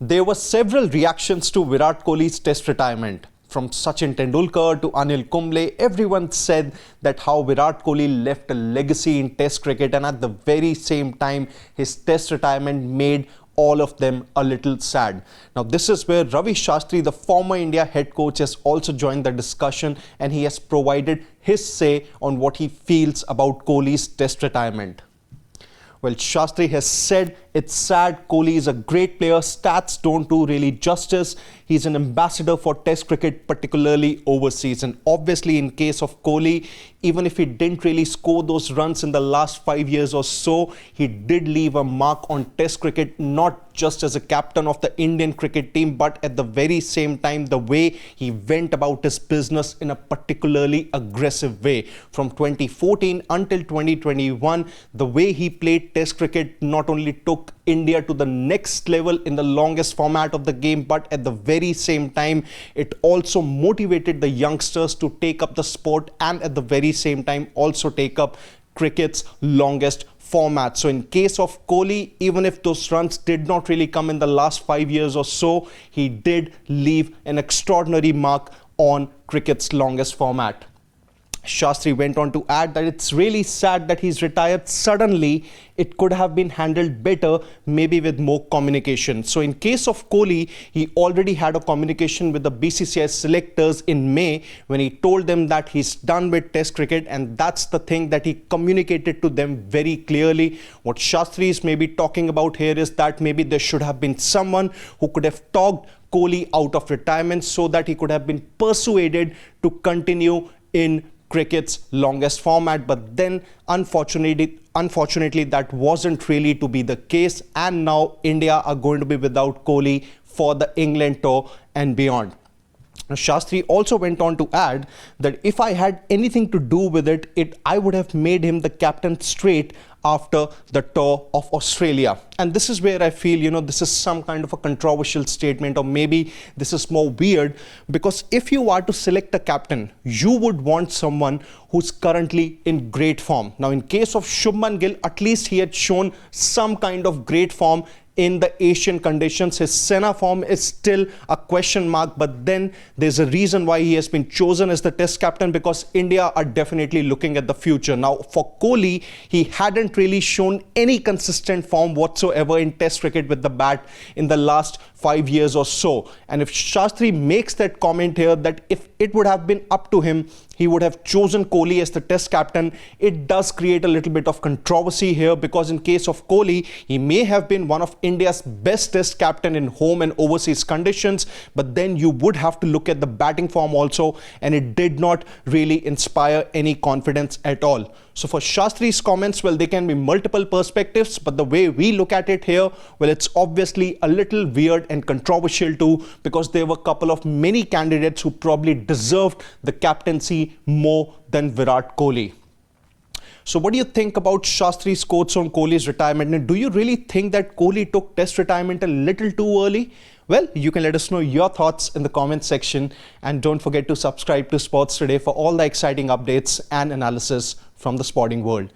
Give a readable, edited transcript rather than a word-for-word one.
There were several reactions to Virat Kohli's test retirement. From Sachin Tendulkar to Anil Kumble, everyone said that how Virat Kohli left a legacy in test cricket, and at the very same time his test retirement made all of them a little sad. Now this is where Ravi Shastri, the former India head coach, has also joined the discussion, and he has provided his say on what he feels about Kohli's test retirement. Well, Shastri has said it's sad. Kohli is a great player. Stats don't do really justice. He's an ambassador for test cricket, particularly overseas. And obviously in case of Kohli, even if he didn't really score those runs in the last 5 years or so, he did leave a mark on test cricket, not just as a captain of the Indian cricket team, but at the very same time, the way he went about his business in a particularly aggressive way. From 2014 until 2021, the way he played test cricket not only took India to the next level in the longest format of the game, but at the very same time, it also motivated the youngsters to take up the sport, and at the very same time also take up cricket's longest format. So in case of Kohli, even if those runs did not really come in the last 5 years or so, he did leave an extraordinary mark on cricket's longest format. Shastri went on to add that it's really sad that he's retired suddenly. It could have been handled better, maybe with more communication. So in case of Kohli, he already had a communication with the BCCI selectors in May when he told them that he's done with test cricket, and that's the thing that he communicated to them very clearly. What Shastri is maybe talking about here is that maybe there should have been someone who could have talked Kohli out of retirement so that he could have been persuaded to continue in cricket's longest format. But then unfortunately that wasn't really to be the case, and now India are going to be without Kohli for the England tour and beyond. Shastri also went on to add that if I had anything to do with it, I would have made him the captain straight after the tour of Australia. And this is where I feel, this is some kind of a controversial statement, or maybe this is more weird, because if you are to select a captain, you would want someone who's currently in great form. Now, in case of Shubman Gill, at least he had shown some kind of great form in the Asian conditions. His Sena form is still a question mark, but then there's a reason why he has been chosen as the test captain, because India are definitely looking at the future. Now, for Kohli, he hadn't really shown any consistent form whatsoever in test cricket with the bat in the last 5 years or so. And if Shastri makes that comment here that if it would have been up to him, he would have chosen Kohli as the test captain, it does create a little bit of controversy here, because in case of Kohli, he may have been one of India's best test captain in home and overseas conditions, but then you would have to look at the batting form also, and it did not really inspire any confidence at all. So for Shastri's comments, well, there can be multiple perspectives, but the way we look at it here, well, it's obviously a little weird and controversial too, because there were a couple of many candidates who probably deserved the captaincy more than Virat Kohli. So what do you think about Shastri's quotes on Kohli's retirement? And do you really think that Kohli took test retirement a little too early? Well, you can let us know your thoughts in the comment section, and don't forget to subscribe to Sports Today for all the exciting updates and analysis from the sporting world.